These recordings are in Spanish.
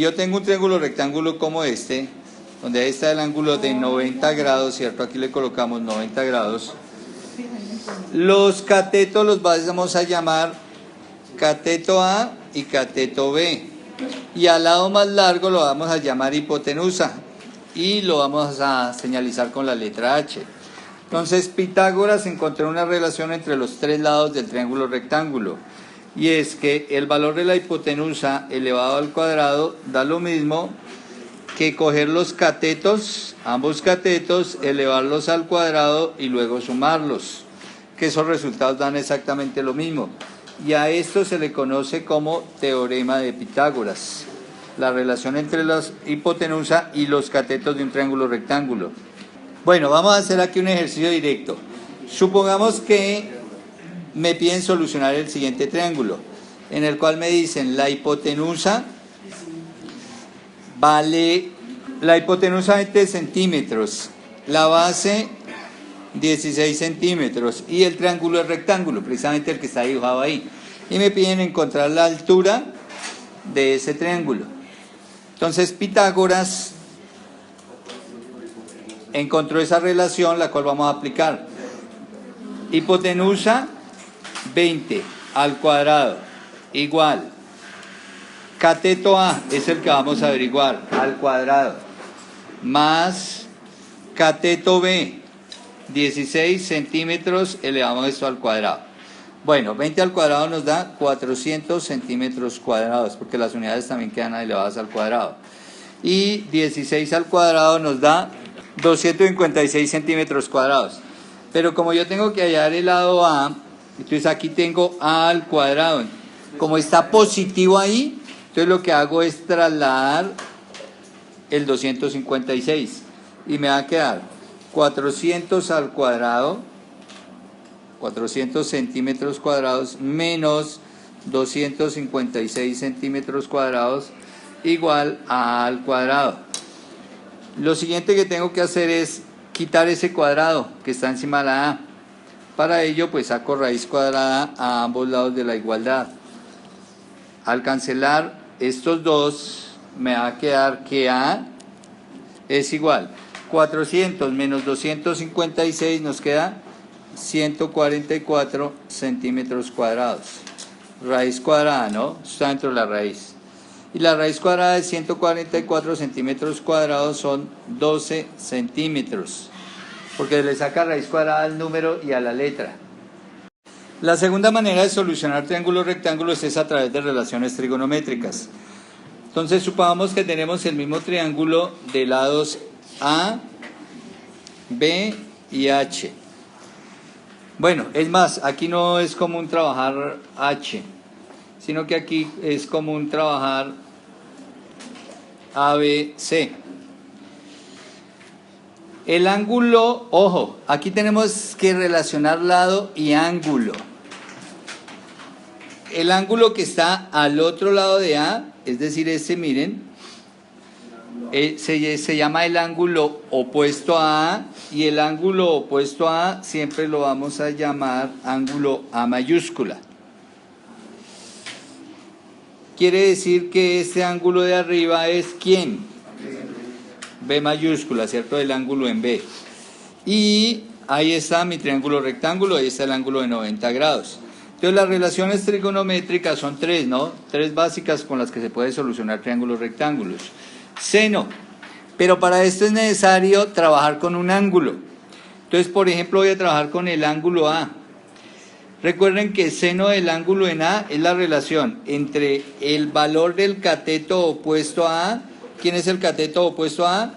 yo tengo un triángulo rectángulo como este, donde ahí está el ángulo de 90 grados, ¿cierto? Aquí le colocamos 90 grados. Los catetos los vamos a llamar cateto A y cateto B. Y al lado más largo lo vamos a llamar hipotenusa. Y lo vamos a señalizar con la letra H. Entonces Pitágoras encontró una relación entre los tres lados del triángulo rectángulo. Y es que el valor de la hipotenusa elevado al cuadrado da lo mismo que coger los catetos, ambos catetos, elevarlos al cuadrado y luego sumarlos. Que esos resultados dan exactamente lo mismo. Y a esto se le conoce como teorema de Pitágoras. La relación entre la hipotenusa y los catetos de un triángulo rectángulo. Bueno, vamos a hacer aquí un ejercicio directo. Supongamos que me piden solucionar el siguiente triángulo, en el cual me dicen la hipotenusa vale, la hipotenusa 20 centímetros, la base 16 centímetros y el triángulo es rectángulo, precisamente el que está dibujado ahí. Y me piden encontrar la altura de ese triángulo. Entonces Pitágoras encontró esa relación, la cual vamos a aplicar. Hipotenusa 20 al cuadrado igual cateto A, es el que vamos a averiguar, al cuadrado, más cateto B, 16 centímetros, elevamos esto al cuadrado. Bueno, 20 al cuadrado nos da 400 centímetros cuadrados, porque las unidades también quedan elevadas al cuadrado. Y 16 al cuadrado nos da 256 centímetros cuadrados. Pero como yo tengo que hallar el lado A, entonces aquí tengo A al cuadrado. Como está positivo ahí, entonces lo que hago es trasladar el 256. Y me va a quedar 400 al cuadrado, 400 centímetros cuadrados, menos 256 centímetros cuadrados, igual a A al cuadrado. Lo siguiente que tengo que hacer es quitar ese cuadrado que está encima de la A. Para ello, pues saco raíz cuadrada a ambos lados de la igualdad. Al cancelar estos dos, me va a quedar que A es igual 400 menos 256 nos queda 144 centímetros cuadrados. Raíz cuadrada, ¿no? Está dentro de la raíz. Y la raíz cuadrada de 144 centímetros cuadrados son 12 centímetros. Porque le saca raíz cuadrada al número y a la letra. La segunda manera de solucionar triángulos rectángulos es a través de relaciones trigonométricas. Entonces supongamos que tenemos el mismo triángulo de lados A, B y H. Bueno, es más, aquí no es común trabajar H, sino que aquí es común trabajar ABC. El ángulo, ojo, aquí tenemos que relacionar lado y ángulo. El ángulo que está al otro lado de A, es decir, este, miren, se llama el ángulo opuesto a A, y el ángulo opuesto a A siempre lo vamos a llamar ángulo A mayúscula. Quiere decir que este ángulo de arriba es ¿quién? B mayúscula, ¿cierto? El ángulo en B. Y ahí está mi triángulo rectángulo, ahí está el ángulo de 90 grados. Entonces las relaciones trigonométricas son tres, ¿no? Tres básicas con las que se puede solucionar triángulos rectángulos. Seno, pero para esto es necesario trabajar con un ángulo. Entonces, por ejemplo, voy a trabajar con el ángulo A. Recuerden que seno del ángulo en A es la relación entre el valor del cateto opuesto a A. ¿Quién es el cateto opuesto a A?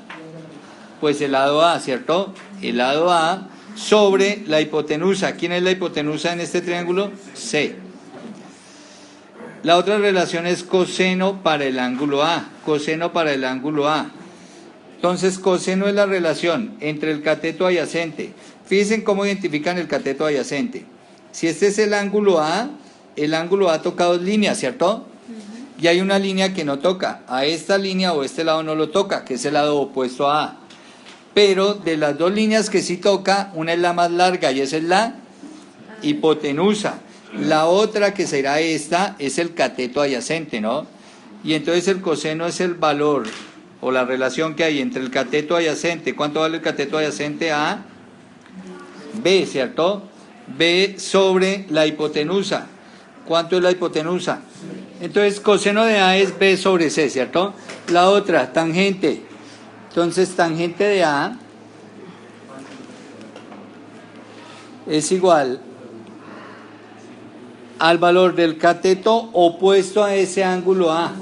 Pues el lado A, ¿cierto? El lado A sobre la hipotenusa. ¿Quién es la hipotenusa en este triángulo? C. La otra relación es coseno para el ángulo A. Coseno para el ángulo A. Entonces, coseno es la relación entre el cateto adyacente. Fíjense cómo identifican el cateto adyacente. Si este es el ángulo A toca dos líneas, ¿cierto? Y hay una línea que no toca. A esta línea o este lado no lo toca, que es el lado opuesto a A. Pero de las dos líneas que sí toca, una es la más larga y esa es la hipotenusa. La otra, que será esta, es el cateto adyacente, ¿no? y entonces el coseno es el valor o la relación que hay entre el cateto adyacente. ¿Cuánto vale el cateto adyacente a B, cierto? B sobre la hipotenusa. ¿Cuánto es la hipotenusa? Entonces coseno de A es B sobre C, ¿cierto? La otra, tangente. Entonces tangente de A es igual al valor del cateto opuesto a ese ángulo A.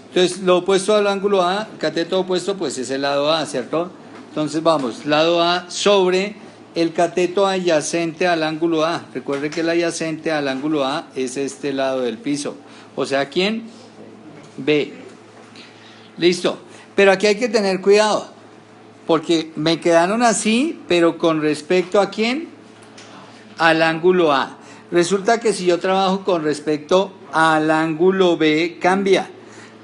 Entonces, lo opuesto al ángulo A, cateto opuesto, pues es el lado A, ¿cierto? Entonces, vamos, lado A sobre el cateto adyacente al ángulo A. Recuerde que el adyacente al ángulo A es este lado del piso. O sea, ¿quién? B. Listo. Pero aquí hay que tener cuidado, porque me quedaron así, pero con respecto a ¿quién? Al ángulo A. Resulta que si yo trabajo con respecto al ángulo B, cambia.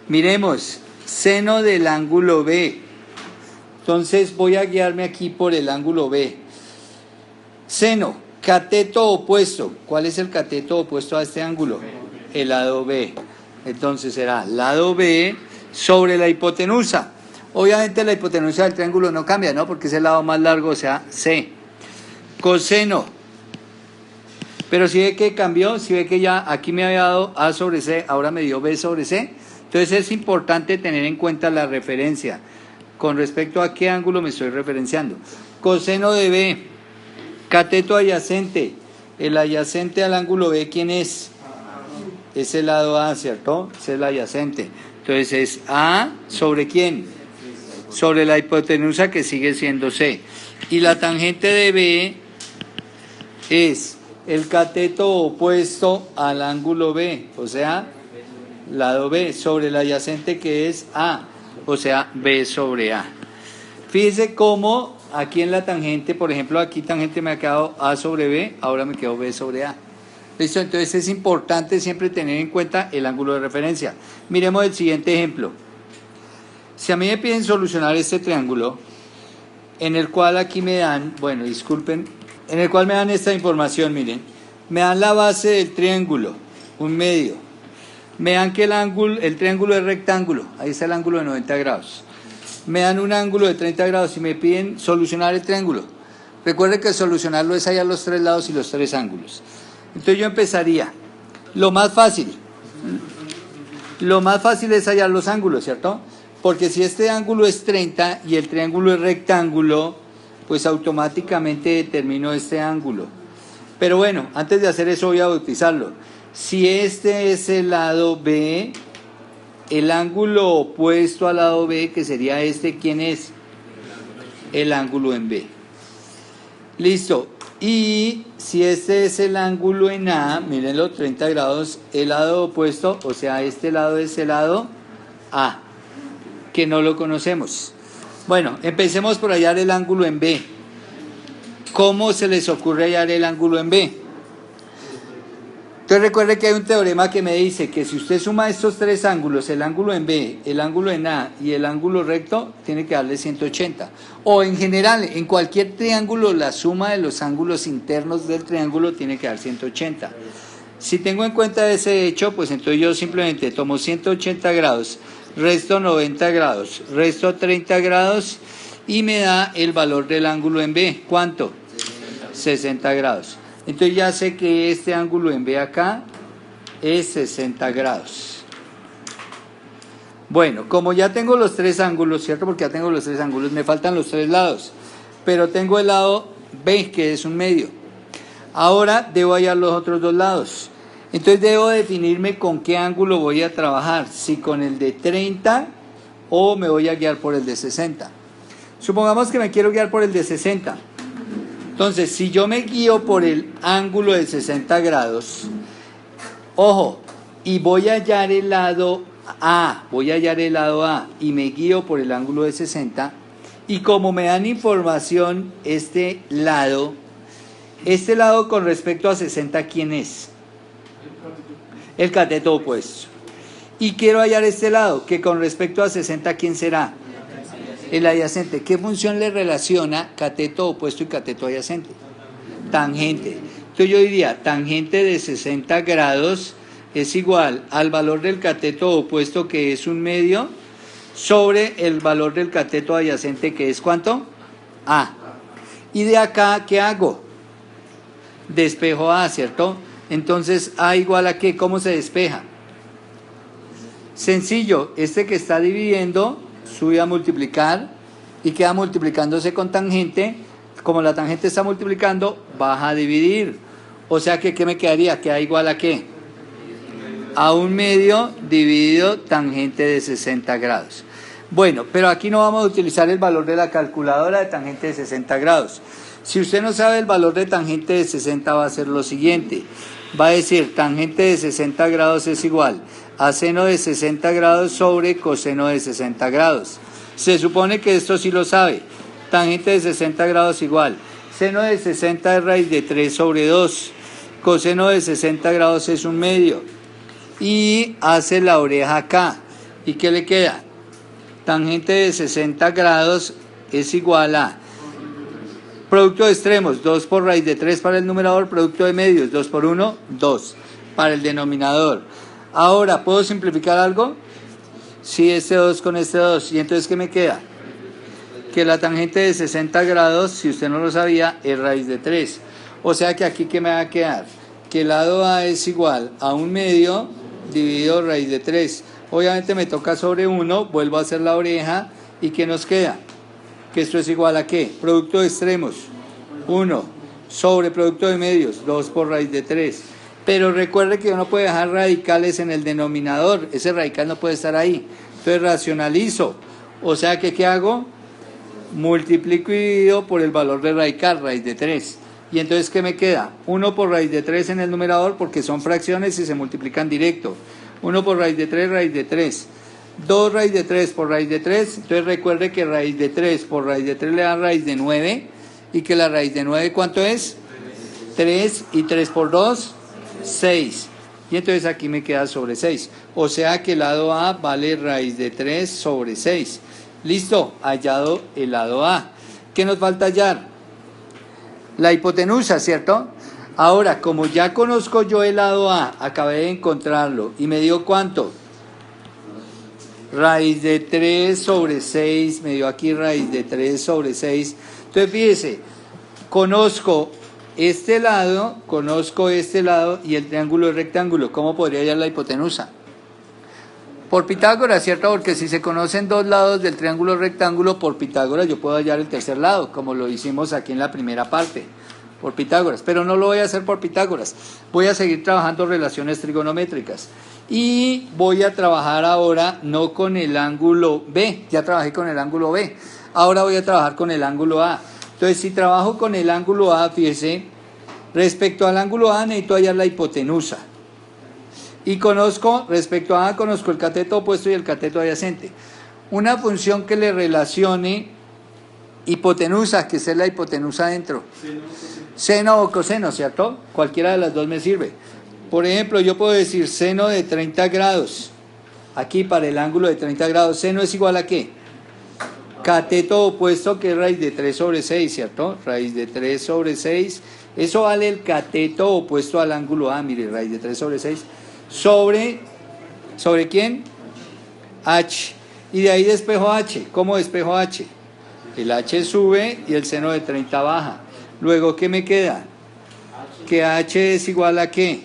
Miremos, seno del ángulo B. Entonces voy a guiarme aquí por el ángulo B. Seno, cateto opuesto. ¿Cuál es el cateto opuesto a este ángulo? El lado B. Entonces será lado B sobre la hipotenusa. Obviamente la hipotenusa del triángulo no cambia, ¿no? Porque es el lado más largo, o sea, C. Coseno. Pero si ve que cambió, si ve que ya aquí me había dado A sobre C, ahora me dio B sobre C. Entonces es importante tener en cuenta la referencia. Con respecto a qué ángulo me estoy referenciando. Coseno de B. Cateto adyacente. El adyacente al ángulo B, ¿quién es? Es el lado A, ¿cierto? Es el adyacente. Entonces es A sobre ¿quién? Sobre la hipotenusa, que sigue siendo C. Y la tangente de B es el cateto opuesto al ángulo B, o sea, lado B, sobre el adyacente, que es A, o sea, B sobre A. Fíjese cómo aquí en la tangente, por ejemplo, aquí tangente me ha quedado A sobre B, ahora me quedó B sobre A. ¿Listo? Entonces es importante siempre tener en cuenta el ángulo de referencia. Miremos el siguiente ejemplo. Si a mí me piden solucionar este triángulo, en el cual aquí me dan, bueno, disculpen, en el cual me dan esta información, miren, me dan la base del triángulo, un medio, me dan que el triángulo es rectángulo, ahí está el ángulo de 90 grados, me dan un ángulo de 30 grados y me piden solucionar el triángulo. Recuerden que solucionarlo es hallar los tres lados y los tres ángulos. Entonces yo empezaría, lo más fácil es hallar los ángulos, ¿cierto? Porque si este ángulo es 30 y el triángulo es rectángulo, pues automáticamente determino este ángulo. Pero bueno, antes de hacer eso voy a bautizarlo. Si este es el lado B, el ángulo opuesto al lado B, que sería este, ¿quién es? El ángulo en B. Listo. Y si este es el ángulo en A, mírenlo, 30 grados, el lado opuesto, o sea, este lado es el lado A, que no lo conocemos. Bueno, empecemos por hallar el ángulo en B. ¿Cómo se les ocurre hallar el ángulo en B? Entonces recuerde que hay un teorema que me dice que si usted suma estos tres ángulos, el ángulo en B, el ángulo en A y el ángulo recto, tiene que darle 180. O en general, en cualquier triángulo, la suma de los ángulos internos del triángulo tiene que dar 180. Si tengo en cuenta ese hecho, pues entonces yo simplemente tomo 180 grados, resto 90 grados, resto 30 grados y me da el valor del ángulo en B. ¿Cuánto? 60 grados. Entonces ya sé que este ángulo en B acá es 60 grados. Bueno, como ya tengo los tres ángulos, ¿cierto? Porque ya tengo los tres ángulos, me faltan los tres lados. Pero tengo el lado B, que es un medio. Ahora debo hallar los otros dos lados. Entonces debo definirme con qué ángulo voy a trabajar. Si con el de 30 o me voy a guiar por el de 60. Supongamos que me quiero guiar por el de 60. Entonces, si yo me guío por el ángulo de 60 grados, ojo, y voy a hallar el lado A, y me guío por el ángulo de 60, y como me dan información este lado con respecto a 60, ¿quién es? El cateto opuesto. Y quiero hallar este lado, que con respecto a 60, ¿quién será? El adyacente. ¿Qué función le relaciona cateto opuesto y cateto adyacente? Tangente. Entonces yo diría, tangente de 60 grados es igual al valor del cateto opuesto, que es 1/2, sobre el valor del cateto adyacente, que es ¿cuánto? A. Y de acá, ¿qué hago? Despejo A, ¿cierto? Entonces, A igual a ¿qué? ¿Cómo se despeja? Sencillo, este que está dividiendo sube a multiplicar y queda multiplicándose con tangente. Como la tangente está multiplicando, baja a dividir. O sea que, ¿qué me quedaría? Que A igual a ¿qué? A 1/2 dividido tangente de 60 grados. Bueno, pero aquí no vamos a utilizar el valor de la calculadora de tangente de 60 grados. Si usted no sabe el valor de tangente de 60, va a ser lo siguiente. Va a decir, tangente de 60 grados es igual a seno de 60 grados sobre coseno de 60 grados. Se supone que esto sí lo sabe. Tangente de 60 grados igual. Seno de 60 es raíz de 3 sobre 2. Coseno de 60 grados es 1/2. Y hace la oreja acá. ¿Y qué le queda? Tangente de 60 grados es igual a producto de extremos, 2 por raíz de 3 para el numerador, producto de medios, 2 por 1, 2 para el denominador. Ahora, ¿puedo simplificar algo? Sí, este 2 con este 2. ¿Y entonces qué me queda? Que la tangente de 60 grados, si usted no lo sabía, es raíz de 3. O sea que aquí, ¿qué me va a quedar? Que el lado A es igual a 1/2 dividido raíz de 3. Obviamente me toca sobre 1, vuelvo a hacer la oreja, ¿y qué nos queda? Que esto es igual a ¿qué? Producto de extremos, 1, sobre producto de medios, 2 por raíz de 3. Pero recuerde que uno puede dejar radicales en el denominador, ese radical no puede estar ahí. Entonces racionalizo, o sea que ¿qué hago? Multiplico y divido por el valor de radical, raíz de 3. Y entonces ¿qué me queda? 1 por raíz de 3 en el numerador, porque son fracciones y se multiplican directo. 1 por raíz de 3, raíz de 3. 2 raíz de 3 por raíz de 3. Entonces recuerde que raíz de 3 por raíz de 3 le da raíz de 9. Y que la raíz de 9, ¿cuánto es? 3. Y 3 por 2, 6. Y entonces aquí me queda sobre 6. O sea que el lado A vale raíz de 3 sobre 6. Listo, hallado el lado A. ¿Qué nos falta hallar? La hipotenusa, ¿cierto? Ahora, como ya conozco yo el lado A, acabé de encontrarlo, y me dio ¿cuánto? Raíz de 3 sobre 6, me dio aquí raíz de 3 sobre 6. Entonces, fíjese, conozco este lado y el triángulo es rectángulo. ¿Cómo podría hallar la hipotenusa? Por Pitágoras, ¿cierto? Porque si se conocen dos lados del triángulo rectángulo, por Pitágoras yo puedo hallar el tercer lado, como lo hicimos aquí en la primera parte, por Pitágoras. Pero no lo voy a hacer por Pitágoras, voy a seguir trabajando relaciones trigonométricas. Y voy a trabajar ahora no con el ángulo B, ya trabajé con el ángulo B, ahora voy a trabajar con el ángulo A. Entonces, si trabajo con el ángulo A, fíjese, respecto al ángulo A necesito hallar la hipotenusa. Y respecto a A, conozco el cateto opuesto y el cateto adyacente. Una función que le relacione hipotenusa, que es la hipotenusa dentro. Seno o coseno, ¿cierto? Cualquiera de las dos me sirve. Por ejemplo, yo puedo decir seno de 30 grados. Aquí para el ángulo de 30 grados, seno es igual a ¿qué? Cateto opuesto, que es raíz de 3 sobre 6, ¿cierto? Raíz de 3 sobre 6. Eso vale el cateto opuesto al ángulo A, mire, raíz de 3 sobre 6. ¿Sobre quién? H. Y de ahí despejo H. ¿Cómo despejo H? El H sube y el seno de 30 baja. Luego, ¿qué me queda? Que H es igual a ¿qué?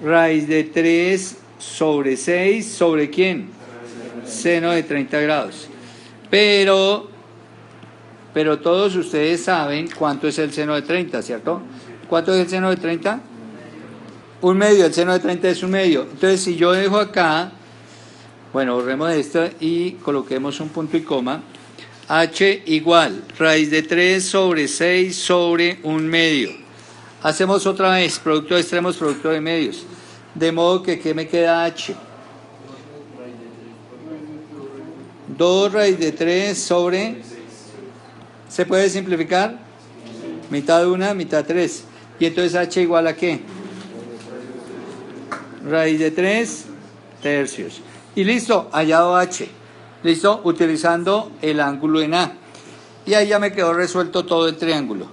Raíz de 3 sobre 6, ¿sobre quién? Seno de 30 grados. Pero todos ustedes saben cuánto es el seno de 30, ¿cierto? ¿Cuánto es el seno de 30? 1/2, el seno de 30 es 1/2. Entonces, si yo dejo acá, bueno, borremos esto y coloquemos un punto y coma. H igual, raíz de 3 sobre 6 sobre 1/2. Hacemos otra vez, producto de extremos, producto de medios. De modo que, ¿qué me queda H? 2 raíz de 3 sobre... ¿Se puede simplificar? Mitad 1, mitad 3. Y entonces H igual a ¿qué? Raíz de 3 tercios. Y listo, hallado H. Listo, utilizando el ángulo en A. Y ahí ya me quedó resuelto todo el triángulo.